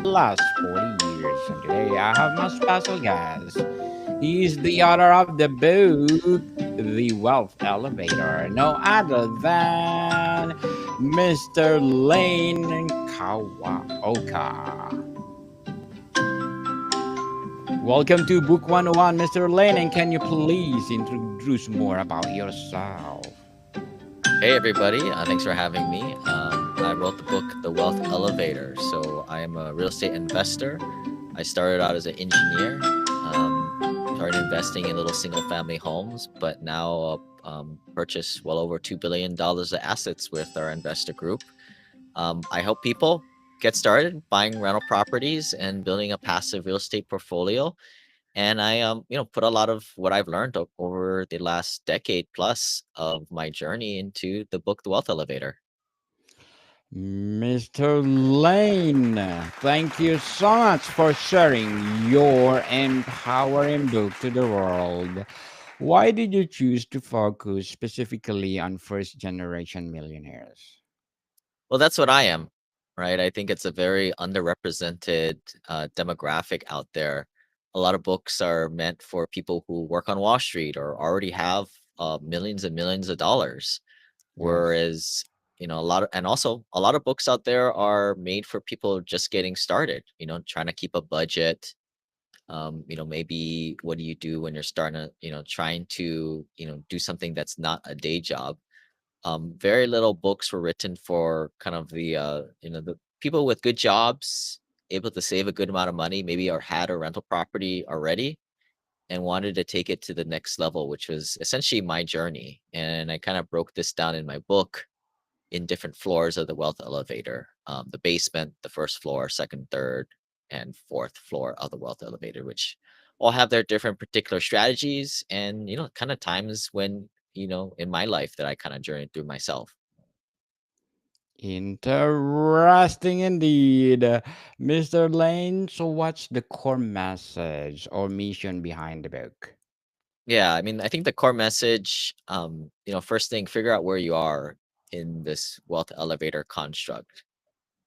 last 40 years. And today I have my special guest. He is the author of the book, The Wealth Elevator, no other than Mr. Lane Kawaoka. Welcome to Book 101, Mr. Lane, and can you please introduce more about yourself? Hey everybody, thanks for having me. I wrote the book The Wealth Elevator. So I am a real estate investor. I started out as an engineer, started investing in little single family homes, but now purchased well over $2 billion of assets with our investor group. I help people get started buying rental properties and building a passive real estate portfolio. And I put a lot of what I've learned over the last decade plus of my journey into the book The Wealth Elevator. Mr. Lane, thank you so much for sharing your empowering book to the world. Why did you choose to focus specifically on first generation millionaires? Well, that's what I am, right? I think it's a very underrepresented demographic out there. A lot of books are meant for people who work on Wall Street or already have millions and millions of dollars. Yes. Whereas, also a lot of books out there are made for people just getting started, trying to keep a budget. Maybe what do you do when you're starting to, trying to, do something that's not a day job. Very little books were written for kind of the people with good jobs, able to save a good amount of money, maybe or had a rental property already and wanted to take it to the next level, which was essentially my journey. And I kind of broke this down in my book in different floors of the wealth elevator. The basement, the first floor, second, third, and fourth floor of the wealth elevator, which all have their different particular strategies and kind of times when in my life that I kind of journeyed through myself. Interesting indeed. Mr. Lane, so what's the core message or mission behind the book? Yeah, I mean, I think the core message, first thing, figure out where you are in this wealth elevator construct.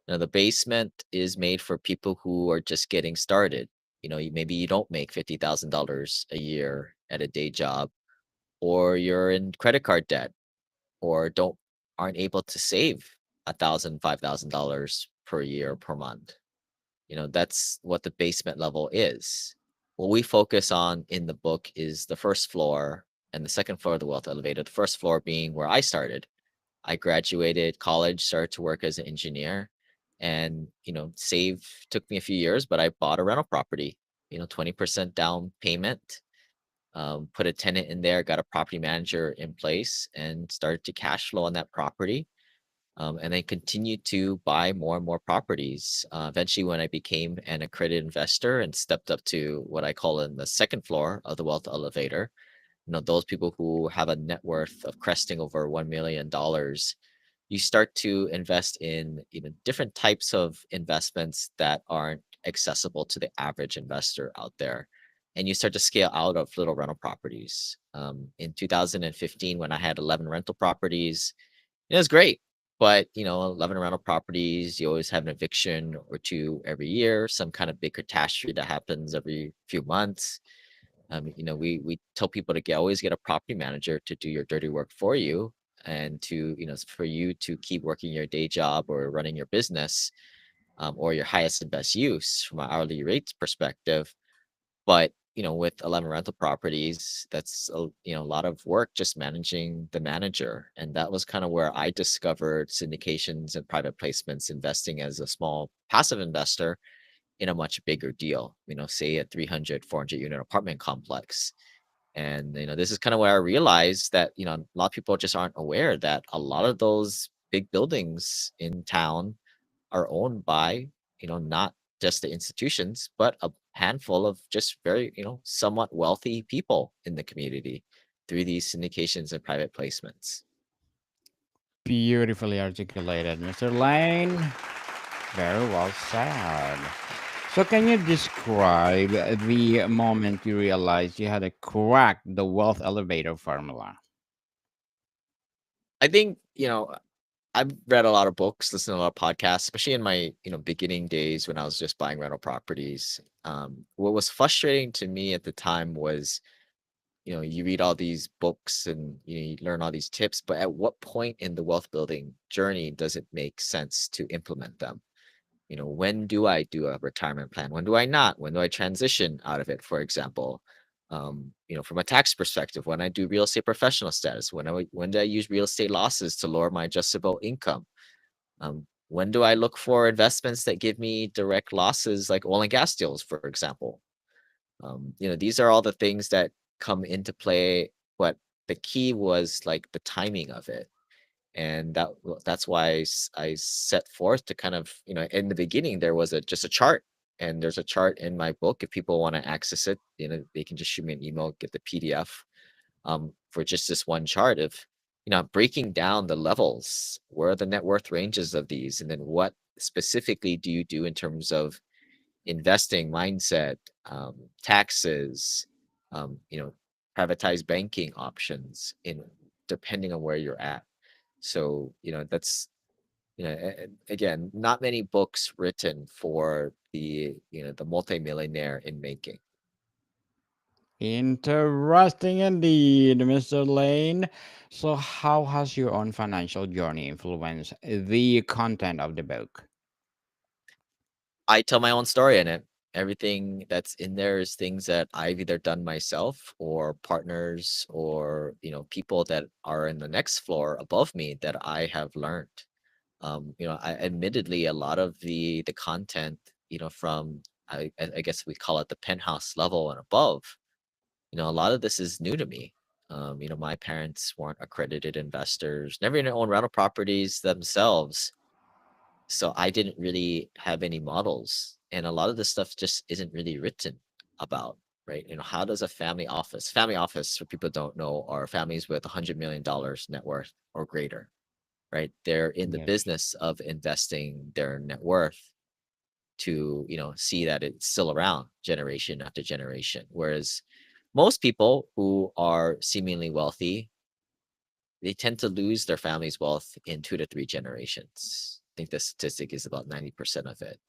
The basement is made for people who are just getting started. Maybe you don't make $50,000 a year at a day job, or you're in credit card debt, or don't aren't able to save $1,000, $5,000 per year per month. That's what the basement level is. What we focus on in the book is the first floor and the second floor of the wealth elevator. The first floor being where I started. I graduated college, started to work as an engineer, and save took me a few years, but I bought a rental property. 20% down payment, put a tenant in there, got a property manager in place, and started to cash flow on that property. And then continued to buy more and more properties. Eventually, when I became an accredited investor and stepped up to what I call in the second floor of the wealth elevator, those people who have a net worth of cresting over $1 million, you start to invest in different types of investments that aren't accessible to the average investor out there, and you start to scale out of little rental properties. In 2015, when I had 11 rental properties, it was great. But 11 rental properties, you always have an eviction or two every year, some kind of big catastrophe that happens every few months. We tell people to always get a property manager to do your dirty work for you, and to for you to keep working your day job or running your business, or your highest and best use from an hourly rates perspective. But with 11 rental properties, that's a lot of work just managing the manager, and that was kind of where I discovered syndications and private placements, investing as a small passive investor in a much bigger deal, say a 300, 400 unit apartment complex. And, this is kind of where I realized that, a lot of people just aren't aware that a lot of those big buildings in town are owned by, not just the institutions, but a handful of just very, somewhat wealthy people in the community through these syndications and private placements. Beautifully articulated, Mr. Lane. Very well said. So, can you describe the moment you realized you had to crack the wealth elevator formula? I think, I've read a lot of books, listened to a lot of podcasts, especially in my, beginning days when I was just buying rental properties. What was frustrating to me at the time was, you read all these books and you learn all these tips, but at what point in the wealth building journey does it make sense to implement them? When do I do a retirement plan? When do I not? When do I transition out of it, for example? From a tax perspective, when I do real estate professional status, when do I use real estate losses to lower my adjustable income? When do I look for investments that give me direct losses, like oil and gas deals, for example? These are all the things that come into play. But the key was like the timing of it, and that's why I set forth to kind of, in the beginning there was just a chart, and there's a chart in my book. If people want to access it, they can just shoot me an email, get the PDF, for just this one chart of, breaking down the levels, where are the net worth ranges of these, and then what specifically do you do in terms of investing mindset, taxes, um, you know, privatized banking options, depending on where you're at. So, that's, again, not many books written for the multimillionaire in making. Interesting indeed, Mr. Lane. So, how has your own financial journey influenced the content of the book? I tell my own story in it. Everything that's in there is things that I've either done myself or partners or, people that are in the next floor above me that I have learned. I admittedly a lot of the content, from I guess we call it the penthouse level and above, a lot of this is new to me. My parents weren't accredited investors, never even owned rental properties themselves. So I didn't really have any models. And a lot of this stuff just isn't really written about, right? How does a family office, for people who don't know, are families with $100 million net worth or greater, right? They're in the Yes. business of investing their net worth to, see that it's still around generation after generation. Whereas most people who are seemingly wealthy, they tend to lose their family's wealth in 2 to 3 generations. I think the statistic is about 90% of it.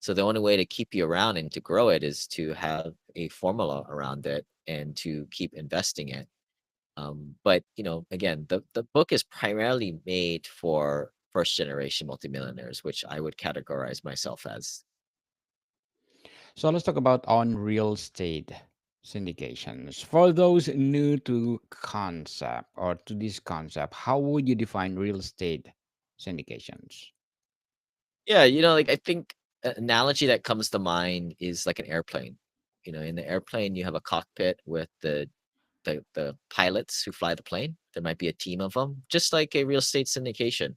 So the only way to keep you around and to grow it is to have a formula around it and to keep investing it. But again, the book is primarily made for first generation multimillionaires, which I would categorize myself as. So, let's talk about on real estate syndications. For those new to concept or to this concept, how would you define real estate syndications? Yeah, like I think an analogy that comes to mind is like an airplane. In the airplane, you have a cockpit with the pilots who fly the plane. There might be a team of them, just like a real estate syndication,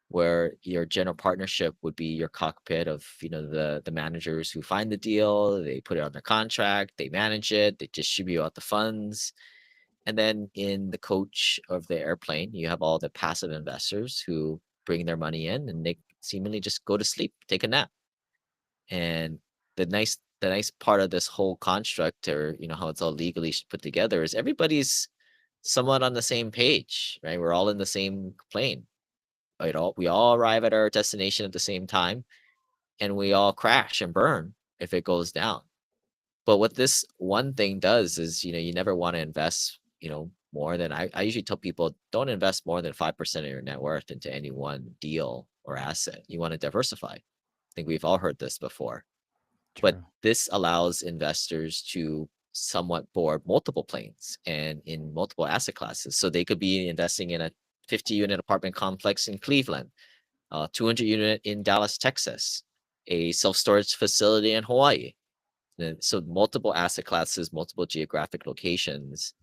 where your general partnership would be your cockpit of, the managers who find the deal, they put it on their contract, they manage it, they distribute out the funds. And then in the coach of the airplane, you have all the passive investors who bring their money in and they seemingly just go to sleep, take a nap. And the nice part of this whole construct, or how it's all legally put together, is everybody's somewhat on the same page, right? We're all in the same plane. We all arrive at our destination at the same time, and we all crash and burn if it goes down. But what this one thing does is, you never want to invest, more than I usually tell people, don't invest more than 5% of your net worth into any one deal or asset. You want to diversify. I think we've all heard this before. But True. this allows investors to somewhat board multiple planes and in multiple asset classes. So they could be investing in a 50 unit apartment complex in Cleveland, 200 unit in Dallas, Texas, a self storage facility in Hawaii. And so multiple asset classes, multiple geographic locations,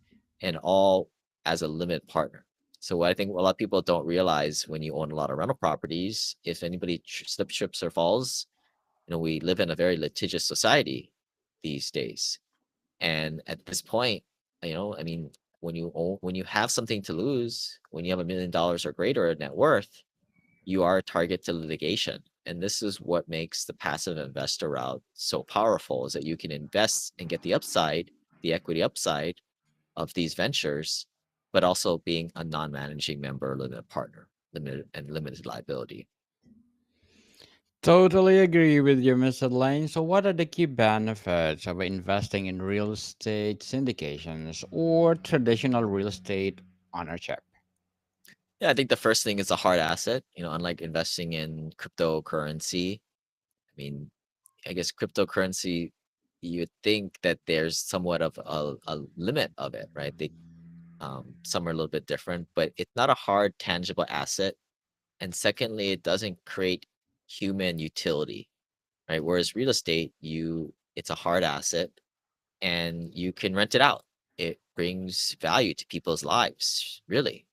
and all as a limit partner. So what I think a lot of people don't realize, when you own a lot of rental properties, if anybody slips, trips, or falls, we live in a very litigious society these days. And at this point, I mean, when you have something to lose, when you have $1 million or greater net worth, you are a target to litigation. And this is what makes the passive investor route so powerful, is that you can invest and get the upside, the equity upside of these ventures, but also being a non-managing member or limited partner. limited liability. Totally agree with you, Mr. Lane. So, what are the key benefits of investing in real estate syndications or traditional real estate ownership? Yeah, I think the first thing is a hard asset. Unlike investing in cryptocurrency, I mean, I guess cryptocurrency, you would think that there's somewhat of a limit of it, right? Some are a little bit different, but it's not a hard, tangible asset. And secondly, it doesn't create human utility, right? Whereas real estate, it's a hard asset and you can rent it out. It brings value to people's lives, really.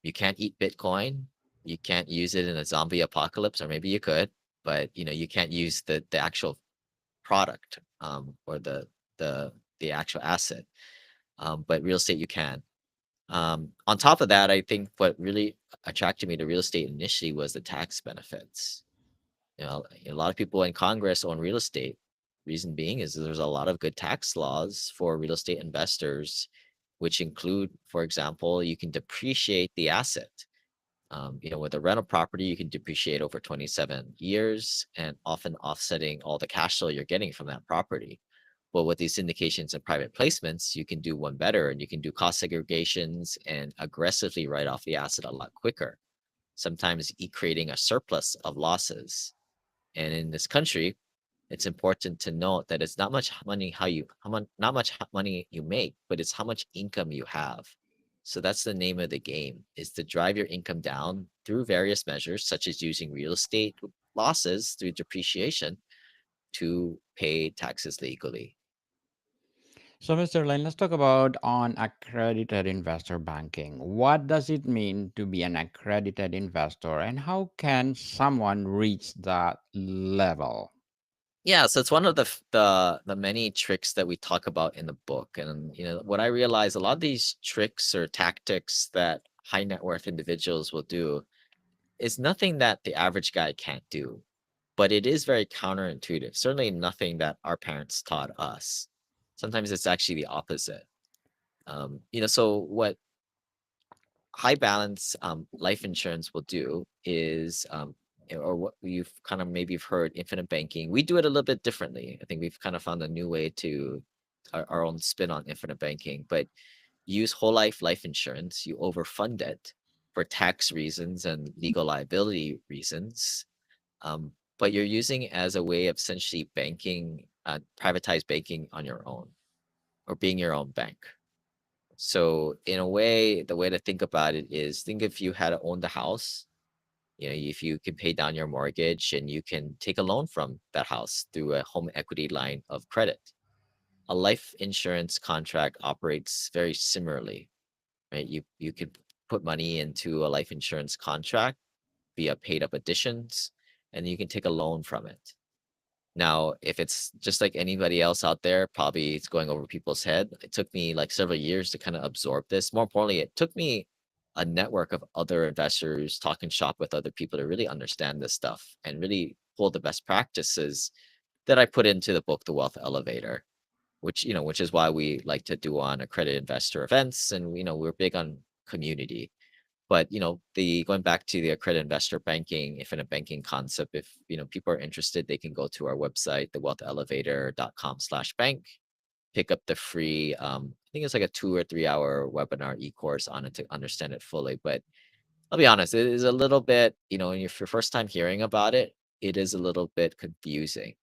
You can't eat Bitcoin. You can't use it in a zombie apocalypse, or maybe you could, but you can't use the actual product, or the actual asset. But real estate you can. On top of that, I think what really attracted me to real estate initially was the tax benefits. A lot of people in Congress own real estate. Reason being is there's a lot of good tax laws for real estate investors, which include, for example, you can depreciate the asset. With a rental property, you can depreciate over 27 years and often offsetting all the cash flow you're getting from that property. Well, with these syndications and private placements, you can do one better and you can do cost segregations and aggressively write off the asset a lot quicker, sometimes creating a surplus of losses. And in this country, it's important to note that it's not much money how much not much money you make, but it's how much income you have. So that's the name of the game, is to drive your income down through various measures, such as using real estate losses through depreciation to pay taxes legally. So, Mr. Lane, let's talk about on accredited investor banking. What does it mean to be an accredited investor, and how can someone reach that level? Yeah, so it's one of the many tricks that we talk about in the book. And what I realize, a lot of these tricks or tactics that high net worth individuals will do is nothing that the average guy can't do, but it is very counterintuitive. Certainly nothing that our parents taught us. Sometimes it's actually the opposite. So what high balance life insurance will do is, or what you've kind of maybe heard, infinite banking. We do it a little bit differently. I think we've kind of found a new way to our own spin on infinite banking, but use whole life insurance. You overfund it for tax reasons and legal liability reasons, but you're using it as a way of essentially banking, privatized banking on your own, or being your own bank. So in a way, the way to think about it is, think if you had owned the house, if you can pay down your mortgage and you can take a loan from that house through a home equity line of credit. A life insurance contract operates very similarly, right? You could put money into a life insurance contract via paid up additions, and you can take a loan from it. Now, if it's just like anybody else out there, probably it's going over people's head. It took me like several years to kind of absorb this. More importantly, it took me a network of other investors, talking shop with other people to really understand this stuff and really pull the best practices that I put into the book, The Wealth Elevator, which is why we like to do on accredited investor events. And, we're big on community. But, the going back to the accredited investor banking, infinite banking concept, if, people are interested, they can go to our website, thewealthelevator.com/bank, pick up the free, I think it's like a 2 or 3 hour webinar e-course on it to understand it fully. But I'll be honest, it is a little bit, if your first time hearing about it, it is a little bit confusing.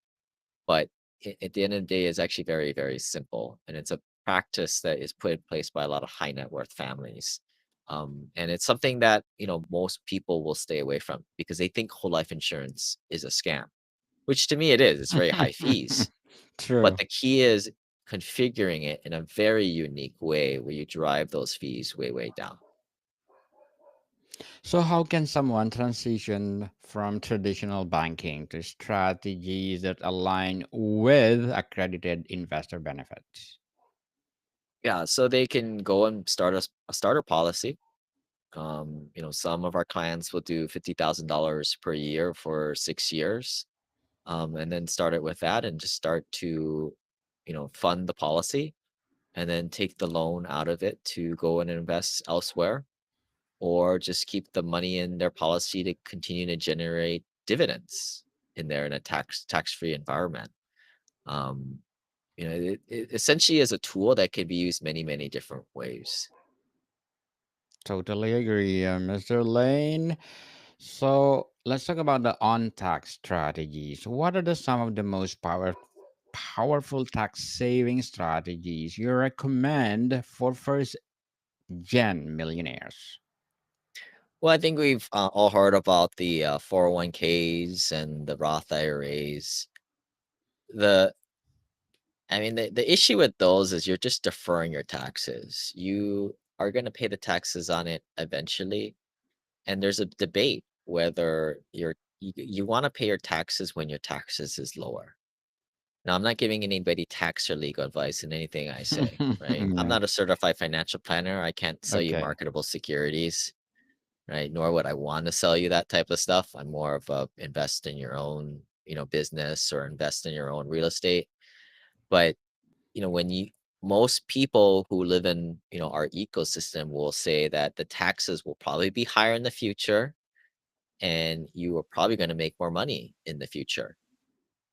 But at the end of the day, it's actually very, very simple. And it's a practice that is put in place by a lot of high net worth families. And it's something that, most people will stay away from because they think whole life insurance is a scam, which to me it is. It's very high fees. But True. the key is configuring it in a very unique way where you drive those fees way, way down. So, how can someone transition from traditional banking to strategies that align with accredited investor benefits? Yeah. So they can go and start a starter policy. Some of our clients will do $50,000 per year for 6 years, and then start it with that and just start to, fund the policy and then take the loan out of it to go and invest elsewhere. or just keep the money in their policy to continue to generate dividends in there in a tax-free environment. Um, it essentially is a tool that can be used many different ways. Totally agree, Mr. Lane. So let's talk about the on-tax strategies. What are some of the most powerful tax saving strategies you recommend for first gen millionaires? Well, I think we've all heard about the 401ks and the Roth IRAs. The I mean, the issue with those is you're just deferring your taxes. You are going to pay the taxes on it eventually, and there's a debate whether you want to pay your taxes when your taxes is lower. Now, I'm not giving anybody tax or legal advice in anything I say, right? I'm Yeah. not a certified financial planner. I can't sell you Okay. marketable securities, right? Nor would I want to sell you that type of stuff. I'm more of a invest in your own, business or invest in your own real estate. But, when you most people who live in, our ecosystem will say that the taxes will probably be higher in the future and you are probably going to make more money in the future.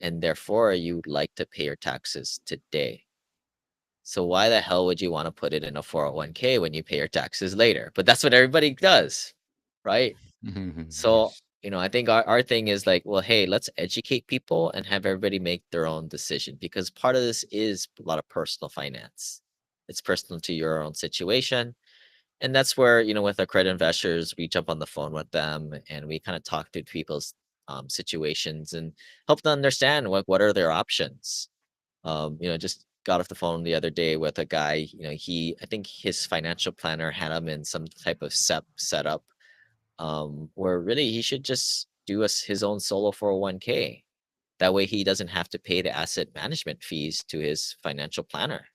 And therefore, you'd like to pay your taxes today. So why the hell would you want to put it in a 401k when you pay your taxes later? But that's what everybody does, right? So, Yes. I think our thing is like, well, hey, let's educate people and have everybody make their own decision because part of this is a lot of personal finance. It's personal to your own situation. And that's where, with our credit investors, we jump on the phone with them and we kind of talk to people's situations and help them understand what are their options. Just got off the phone the other day with a guy, I think his financial planner had him in some type of setup where really he should just do his own solo 401k. That way he doesn't have to pay the asset management fees to his financial planner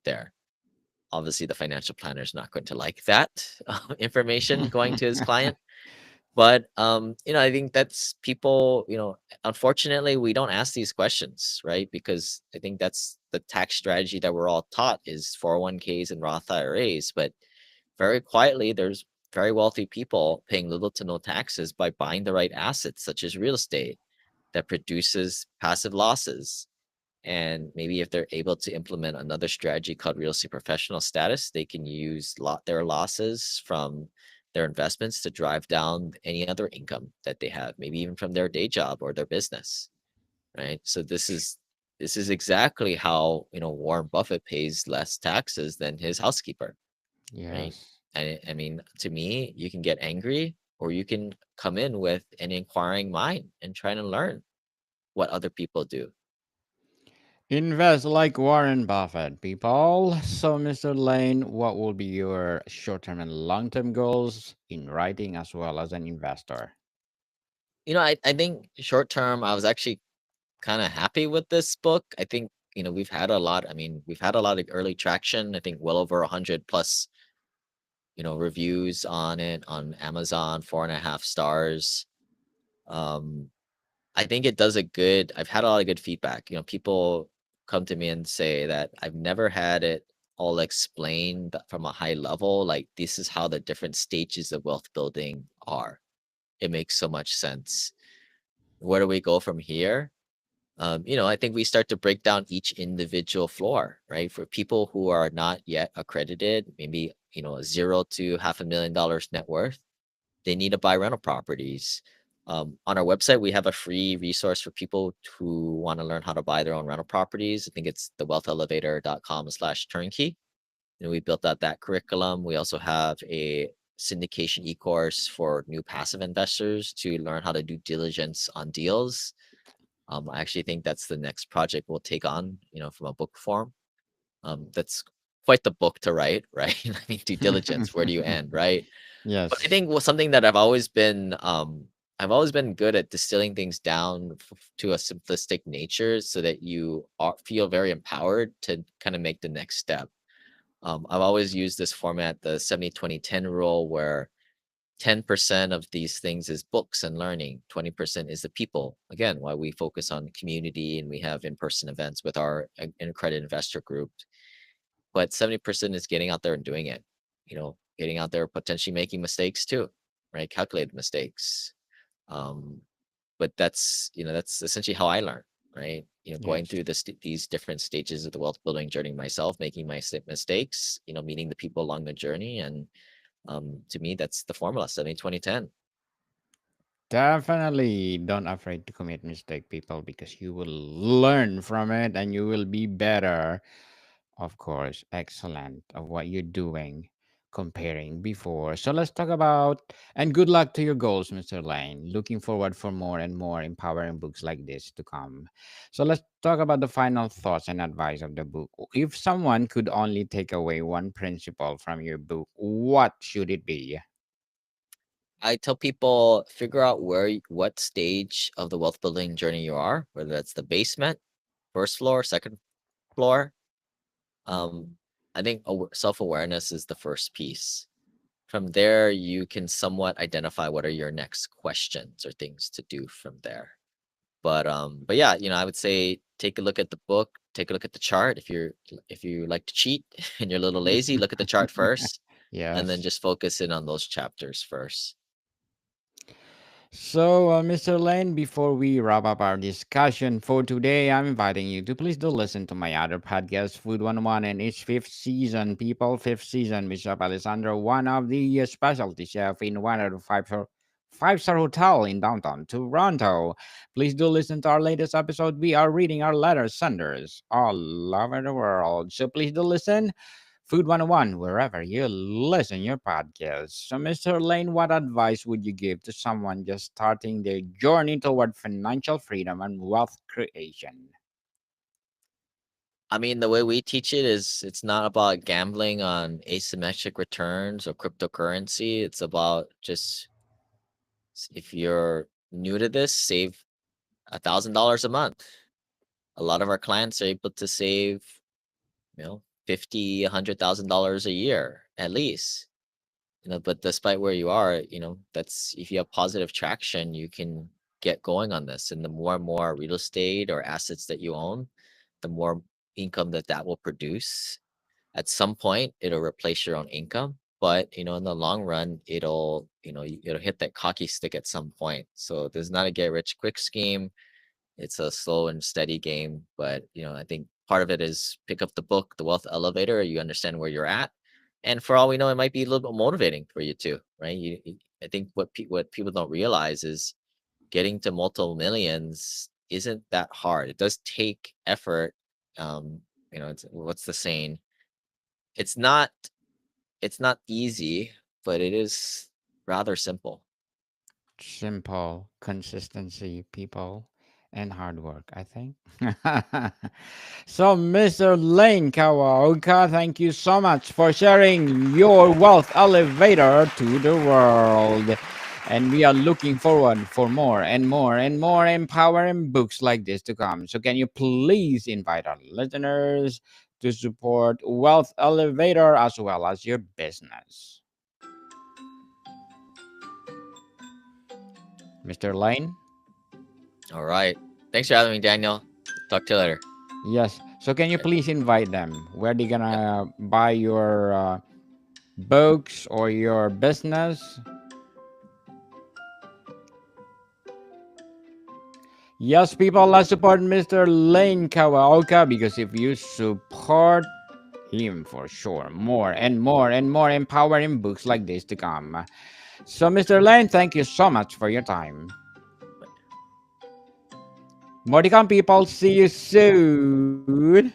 there. Obviously, the financial planner is not going to like that information going to his client. But I think that's people, unfortunately, we don't ask these questions, right? Because I think that's the tax strategy that we're all taught is 401ks and Roth IRAs. But very quietly, there's very wealthy people paying little to no taxes by buying the right assets, such as real estate, that produces passive losses. And maybe if they're able to implement another strategy called real estate professional status, they can use their losses from their investments to drive down any other income that they have, maybe even from their day job or their business, right? So this is exactly how Warren Buffett pays less taxes than his housekeeper, right? Yes. And I mean, to me, you can get angry or you can come in with an inquiring mind and try to learn what other people do. Invest like Warren Buffett, people. So, Mr. Lane, what will be your short term and long term goals in writing as well as an investor? I think short term, I was actually kind of happy with this book. I think, we've had a lot of early traction. I think well over 100 plus, reviews on it on Amazon, 4.5 stars. Um, I think it does a good I've had a lot of good feedback. People come to me and say that I've never had it all explained from a high level. Like this is how the different stages of wealth building are. It makes so much sense. Where do we go from here? I think we start to break down each individual floor, right? For people who are not yet accredited, maybe, a zero to $500,000 net worth, they need to buy rental properties. On our website, we have a free resource for people who want to learn how to buy their own rental properties. I think it's thewealthelevator.com/turnkey. We built out that curriculum. We also have a syndication e-course for new passive investors to learn how to do diligence on deals. I actually think that's the next project we'll take on, from a book form. That's quite the book to write, right? I mean, due diligence, where do you end, right? But I Yes. think was something that I've always been good at distilling things down to a simplistic nature so that you feel very empowered to kind of make the next step. I've always used this format, the 70-20-10 rule, where 10% of these things is books and learning, 20% is the people. Again, why we focus on community and we have in-person events with our accredited investor group. But 70% is getting out there and doing it. getting out there, potentially making mistakes too, right? Calculated mistakes. Um, but that's essentially how I learn, right? Going Yes. through these different stages of the wealth building journey myself, making my mistakes, meeting the people along the journey, and to me, that's the formula: 70-20-10. Definitely don't afraid to commit mistake, people, because you will learn from it and you will be better. Of course, excellent of what you're doing comparing before. So let's talk about, and good luck to your goals, Mr. Lane. Looking forward for more and more empowering books like this to come. So let's talk about the final thoughts and advice of the book. If someone could only take away one principle from your book, what should it be? I tell people, figure out what stage of the wealth building journey you are, whether that's the basement, first floor, second floor. Um, I think self awareness is the first piece. From there, you can somewhat identify what are your next questions or things to do from there. But yeah, I would say take a look at the book, take a look at the chart. If you like to cheat and you're a little lazy, look at the chart first, and then Yes. just focus in on those chapters first. So, Mr. Lane, before we wrap up our discussion for today, I'm inviting you to please do listen to my other podcast, Food 101, and its fifth season. People, fifth season, Mr. Alessandro, one of the specialty chef in one of the five-star hotel in downtown Toronto. Please do listen to our latest episode. We are reading our letters senders all over the world. So please do listen. Food 101, wherever you listen your podcast. So, Mr. Lane, what advice would you give to someone just starting their journey toward financial freedom and wealth creation? I mean, the way we teach it is it's not about gambling on asymmetric returns or cryptocurrency. It's about just if you're new to this, save $1,000 a month. A lot of our clients are able to save, 50, $100,000 a year at least. But despite where you are, that's if you have positive traction, you can get going on this. And the more and more real estate or assets that you own, the more income that will produce. At some point, it'll replace your own income, but in the long run, it'll hit that hockey stick at some point. So there's not a get rich quick scheme. It's a slow and steady game, but I think part of it is pick up the book, The Wealth Elevator. You understand where you're at, and for all we know, it might be a little bit motivating for you too, right? I think what people don't realize is getting to multiple millions isn't that hard. It does take effort. What's the saying? It's not it's not easy, but it is rather simple. Simple consistency, people, and hard work, I think. So, Mr. Lane Kawaoka, thank you so much for sharing your wealth elevator to the world. And we are looking forward for more and more and more empowering books like this to come. So, can you please invite our listeners to support Wealth Elevator as well as your business? Mr. Lane? All right. Thanks for having me, Daniel. Talk to you later. Yes. So can you Okay. please invite them? Where they Yeah. gonna buy your books or your business? Yes, people, let's support Mr. Lane Kawaoka because if you support him for sure, more and more and more empowering books like this to come. So, Mr. Lane, thank you so much for your time. More to come, people. See you soon.